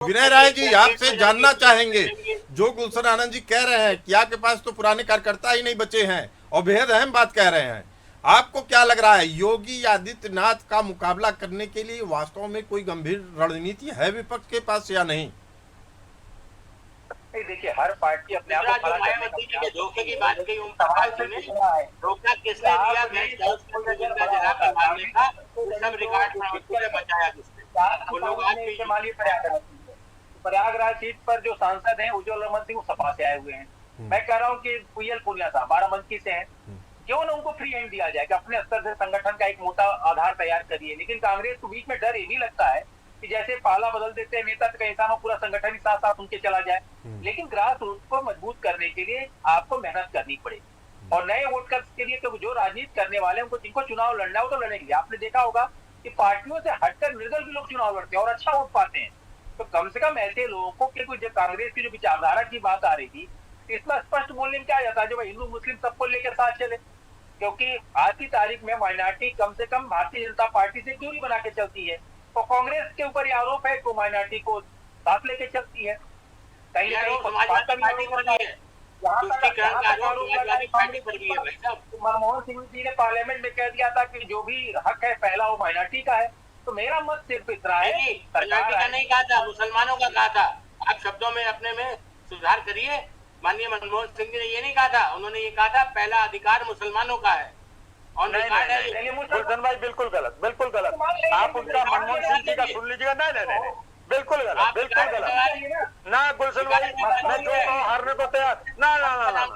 विनय राय जी आपसे जानना चाहेंगे, जो गुलशन आनंद जी कह रहे हैं कि आपके पास तो पुराने कार्यकर्ता ही नहीं बचे हैं और बेहद अहम बात कह रहे हैं, आपको क्या लग रहा है योगी आदित्यनाथ का मुकाबला करने के लिए वास्तव में कोई गंभीर रणनीति है विपक्ष के पास या नहीं? नहीं, देखिए हर पार्टी अपने आप को खड़ा करने मायावती जी का के धोखे की बात कही ओम प्रकाश जी ने, धोखा किसने दिया, गैस हाउस को जिंदा जलाकर मारने का, सब रिकॉर्ड मायावती ने बचाया किसने? वो लोग आज भी प्रयागराज सीट पर जो सांसद हैं उज्ज्वल रमन सिंह सपा से आए हुए हैं। मैं कह रहा हूँ कि पुयल पुनिया साहब बाराबंकी से हैं, क्यों ना उनको फ्री हैंड दिया जाए कि अपने स्तर से संगठन का एक मोटा आधार तैयार करिए। लेकिन कांग्रेस को बीच में डर ये भी लगता है कि जैसे पाला बदल देते हैं नेता तो इंसानों पूरा संगठन ही साथ साथ उनके चला जाए। लेकिन ग्रास रूट को मजबूत करने के लिए आपको मेहनत करनी पड़ेगी और नए वोटर्स के लिए तो जो राजनीति करने वाले उनको जिनको चुनाव लड़ना है वो तो लड़ेंगे। आपने देखा होगा कि पार्टियों से हटकर निर्दल भी लोग चुनाव लड़ते हैं और अच्छा वोट पाते हैं। तो कम से कम ऐसे लोगों को कि जो कांग्रेस की जो विचारधारा की बात आ रही थी इसमें स्पष्ट बोलने में क्या आ जाता है, जो हिंदू मुस्लिम सबको लेकर साथ चले। क्योंकि आज की तारीख में माइनॉरिटी कम से कम भारतीय जनता पार्टी से दूरी बना के चलती है और कांग्रेस के ऊपर आरोप है तो माइनॉरिटी को साथ लेके चलती है। कहीं ना कहीं मनमोहन सिंह जी ने पार्लियामेंट में कह दिया था कि जो भी हक है पहला वो माइनॉरिटी का है। तो मेरा मत सिर्फ इतना है, माइनॉरिटी का नहीं कहा था, मुसलमानों का कहा था। आप शब्दों में अपने में सुधार करिए। माननीय मनमोहन सिंह जी ने ये नहीं कहा था, उन्होंने ये कहा था पहला अधिकार मुसलमानों का है। और गुलशन भाई बिल्कुल गलत, बिल्कुल गलत। आप उनका मनमोहन सिंह जी का सुन लीजिएगा। नहीं नहीं नहीं, बिल्कुल गलत, बिल्कुल गलत ना गुलशन भाई। मैं जो हारने को तैयार ना ना ना ना।